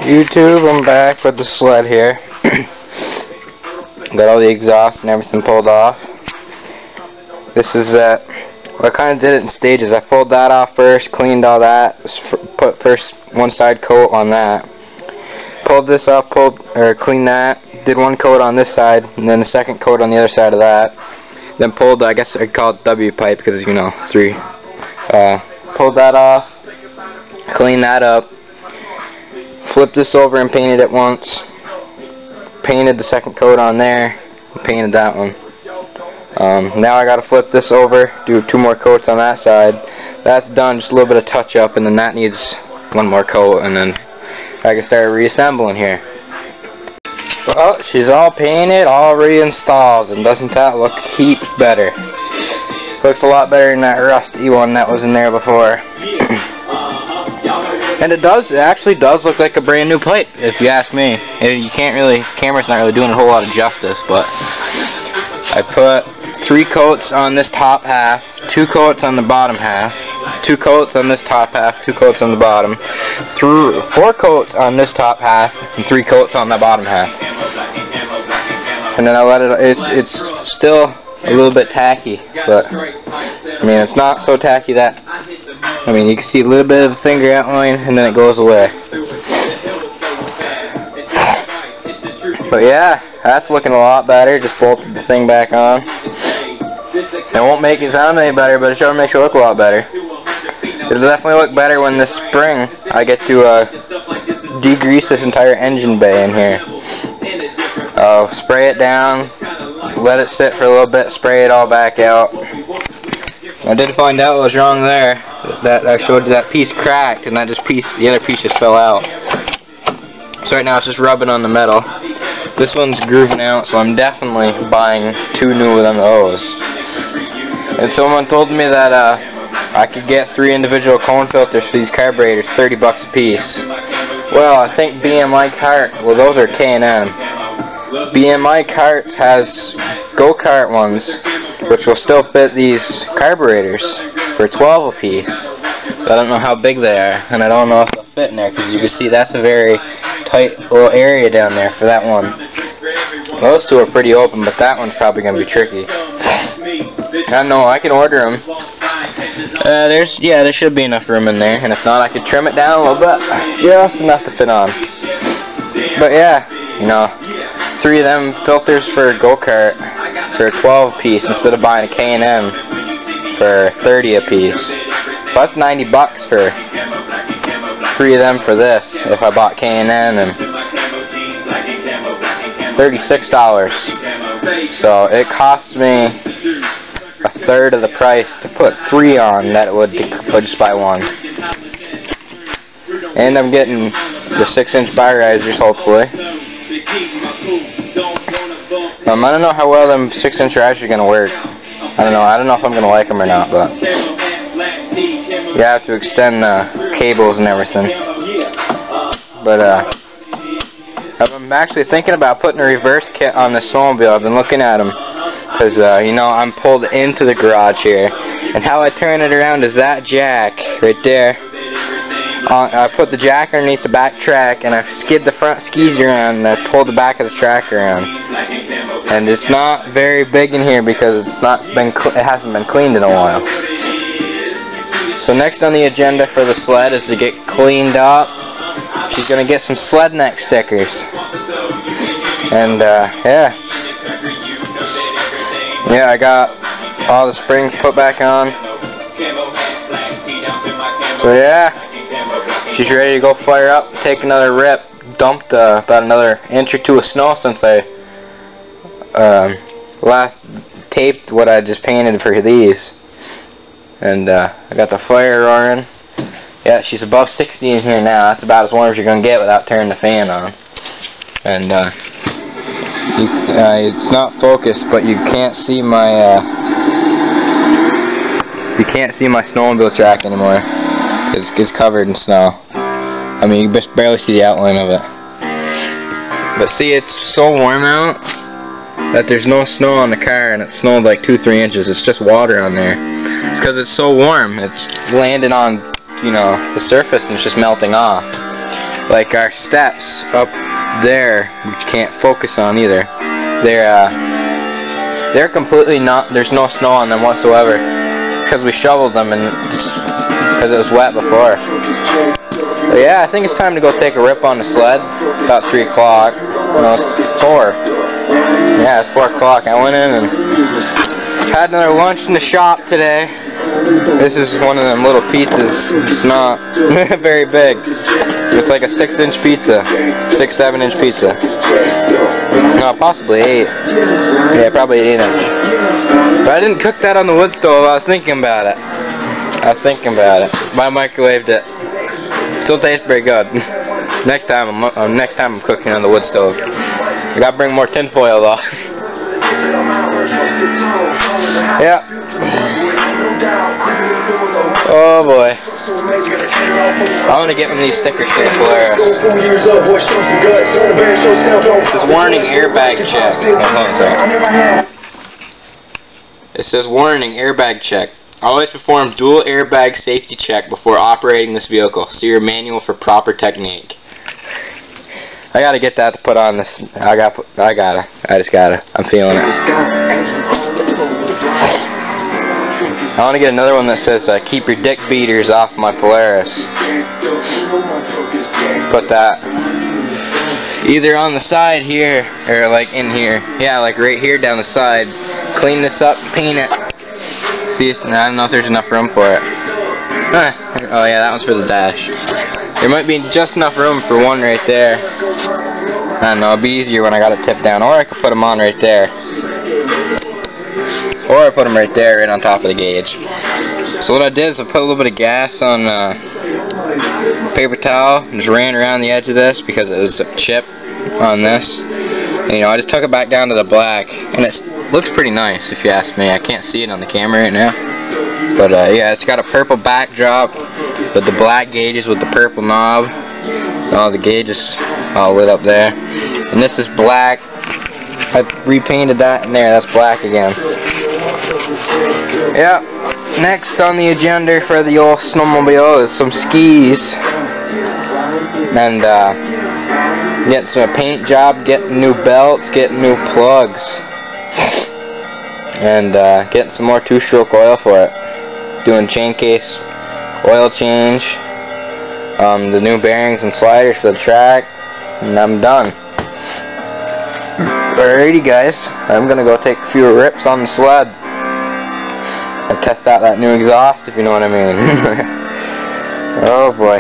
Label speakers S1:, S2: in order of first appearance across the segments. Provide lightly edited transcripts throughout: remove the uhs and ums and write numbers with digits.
S1: YouTube, I'm back with the sled here. Got all the exhaust and everything pulled off. This is that. Well, I kind of did it in stages. I pulled that off first, cleaned all that, put first one side coat on that. Pulled this off, cleaned that, did one coat on this side, and then the second coat on the other side of that. Then pulled, I guess I call it W pipe because, you know, three. Pulled that off, cleaned that up, flipped this over and painted it once, painted the second coat on there, and painted that one. Now I gotta flip this over, do 2 more coats on that side. That's done, just a little bit of touch up, and then that needs 1 more coat, and then I can start reassembling here. Well, she's all painted, all reinstalled, and doesn't that look heaps better? Looks a lot better than that rusty one that was in there before. And it actually does look like a brand new plate, if you ask me. You can't really, camera's not really doing a whole lot of justice, but I put 3 coats on this top half, 2 coats on the bottom half, 2 coats on this top half, 2 coats on the bottom, 4 coats on this top half, and 3 coats on the bottom half. And then I let it, it's still a little bit tacky, but I mean, it's not so tacky that, I mean, you can see a little bit of the finger outline and then it goes away. But yeah, that's looking a lot better. Just bolted the thing back on. It won't make it sound any better, but it sure makes it look a lot better. It'll definitely look better when this spring I get to degrease this entire engine bay in here. I'll spray it down, let it sit for a little bit, spray it all back out. I did find out what was wrong there. That I showed you that piece cracked, and that the other piece just fell out. So right now it's just rubbing on the metal. This one's grooving out, so I'm definitely buying 2 new of those. And someone told me that I could get 3 individual cone filters for these carburetors, $30 a piece. Well, I think BMI cart, well, those are K&M. BMI cart has go-kart ones, which will still fit these carburetors for $12 a piece. But I don't know how big they are, and I don't know if they'll fit in there, because you can see that's a very tight little area down there for that one. Those 2 are pretty open, but that one's probably going to be tricky. I don't know, I can order them. There should be enough room in there, and if not, I could trim it down a little bit. Just enough to fit on. But yeah, you know, 3 of them filters for a go-kart for $12 a piece instead of buying a K&M for $30 a piece. So that's $90 for 3 of them for this if I bought K&M, and $36. So it costs me a third of the price to put 3 on that it would just buy 1. And I'm getting the 6-inch bar risers, hopefully. I don't know how well them 6-inch risers are going to work. I don't know if I'm going to like them or not, but you have to extend the cables and everything. But I'm actually thinking about putting a reverse kit on the snowmobile. I've been looking at them because you know, I'm pulled into the garage here, and how I turn it around is that jack right there. I put the jack underneath the back track, and I skid the front skis around, and I pulled the back of the track around. And it's not very big in here because it hasn't been cleaned in a while. So next on the agenda for the sled is to get cleaned up. She's gonna get some sled neck stickers. And yeah, I got all the springs put back on. So yeah, she's ready to go fire up, take another rip. Dumped about another inch or 2 of snow since I last taped what I just painted for these. And I got the fire roaring. Yeah, she's above 60 in here now. That's about as warm as you're going to get without turning the fan on. And it's not focused, but you can't see my snowmobile track anymore. It's covered in snow. I mean, you can barely see the outline of it. But see, it's so warm out that there's no snow on the car, and it snowed like 2-3 inches. It's just water on there. It's because it's so warm. It's landing on, you know, the surface, and it's just melting off. Like our steps up there, which you can't focus on either. They're completely not. There's no snow on them whatsoever because we shoveled them and because it was wet before. But yeah, I think it's time to go take a rip on the sled. About 3 o'clock. No, it's 4. Yeah, it's 4 o'clock. I went in and had another lunch in the shop today. This is one of them little pizzas. It's not very big. It's like a 6-inch pizza. 6-7-inch pizza. No, possibly 8. Yeah, probably 8-inch. But I didn't cook that on the wood stove. I was thinking about it. I microwaved it. Still tastes pretty good. Next time I'm cooking on the wood stove. I gotta bring more tinfoil though. Yeah. Oh boy. I want to get one of these stickers for the Polaris. This is warning airbag check. Oh, hold on a second. It says warning airbag check. Always perform dual airbag safety check before operating this vehicle. See your manual for proper technique. I gotta get that to put on this. I just gotta. I'm feeling it. I want to get another one that says keep your dick beaters off my Polaris. Put that either on the side here or like in here. Yeah, like right here down the side. Clean this up and paint it. See, I don't know if there's enough room for it. Oh yeah, that one's for the dash. There might be just enough room for one right there. I don't know, it'd be easier when I got it tipped down. Or I could put them on right there. Or I put them right there, right on top of the gauge. So what I did is I put a little bit of gas on paper towel and just ran around the edge of this because it was a chip on this. And, you know, I just took it back down to the black, and it looks pretty nice if you ask me. I can't see it on the camera right now. But yeah, it's got a purple backdrop with the black gauges with the purple knob. All the gauges all lit up there. And this is black. I repainted that in there. That's black again. Yep. Next on the agenda for the old snowmobile is some skis. And getting some paint job, getting new belts, getting new plugs. And getting some more 2-stroke oil for it. Doing chain case oil change. The new bearings and sliders for the track. And I'm done. Alrighty guys, I'm gonna go take a few rips on the sled. I'll test out that new exhaust, if you know what I mean. Oh boy.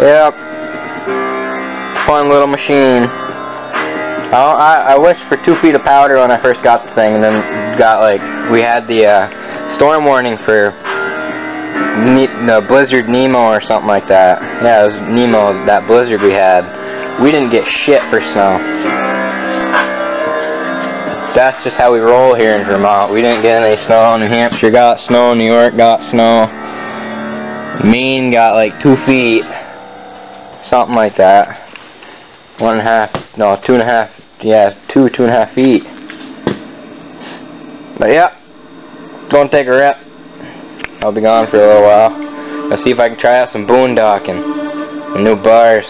S1: Yep. Fun little machine. I wished for 2 feet of powder when I first got the thing, and then we had the storm warning for the blizzard Nemo or something like that. Yeah, it was Nemo, that blizzard we had. We didn't get shit for snow. That's just how we roll here in Vermont. We didn't get any snow. New Hampshire got snow. New York got snow. Maine got like 2 feet. Something like that. 1.5, no, 2.5, yeah, 2.5 feet. But yeah, go and take a rip. I'll be gone for a little while. Let's see if I can try out some boondocking. The new bars.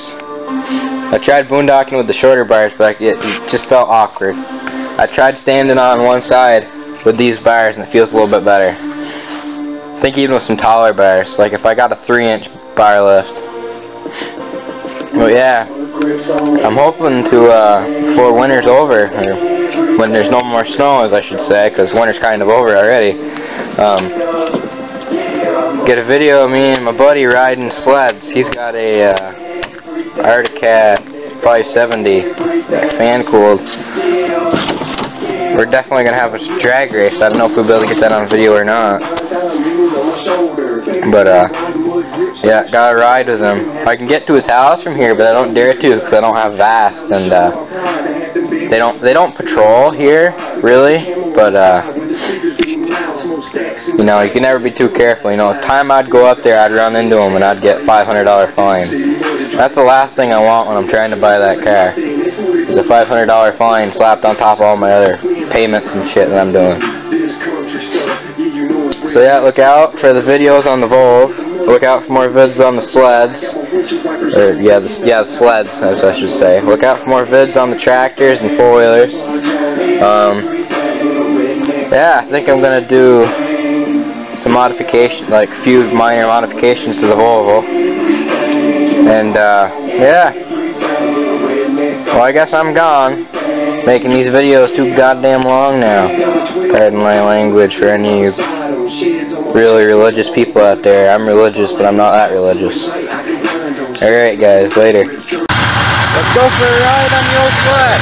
S1: I tried boondocking with the shorter bars, but it just felt awkward. I tried standing on one side with these bars, and it feels a little bit better. I think even with some taller bars, like if I got a 3-inch bar lift. But yeah, I'm hoping to, before winter's over, or when there's no more snow, as I should say, because winter's kind of over already, get a video of me and my buddy riding sleds. He's got a Arctic 570 fan cooled. We're definitely going to have a drag race. I don't know if we'll be able to get that on video or not. But yeah, gotta ride with him. I can get to his house from here, but I don't dare to because I don't have Vast, and they don't patrol here really. But you know, you can never be too careful. You know, time I'd go up there, I'd run into him and I'd get $500 fine. That's the last thing I want when I'm trying to buy that car. Is a $500 fine slapped on top of all my other payments and shit that I'm doing. So yeah, look out for the videos on the Volvo. Look out for more vids on the sleds. Or, the sleds, as I should say. Look out for more vids on the tractors and four-wheelers. Yeah, I think I'm going to do some modification, like a few minor modifications to the Volvo. And, yeah. Well, I guess I'm gone. Making these videos too goddamn long now. Pardon my language for any really religious people out there. I'm religious, but I'm not that religious. Alright guys, later. Let's go for a ride on the old sled.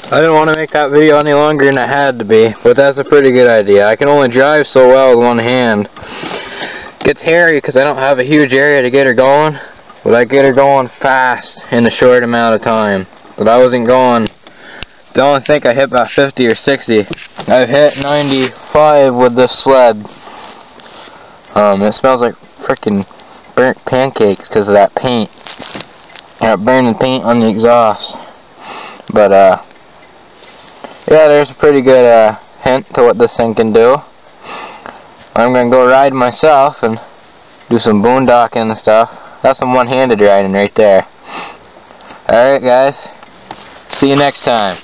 S1: I didn't want to make that video any longer than it had to be, but that's a pretty good idea. I can only drive so well with one hand. Gets hairy because I don't have a huge area to get her going, but I get her going fast in a short amount of time. But I wasn't going, I don't think I hit about 50 or 60. I've hit 95 with this sled. It smells like frickin' burnt pancakes because of that paint. Burning paint on the exhaust. But, yeah, there's a pretty good hint to what this thing can do. I'm going to go ride myself and do some boondocking and stuff. That's some one-handed riding right there. Alright guys, see you next time.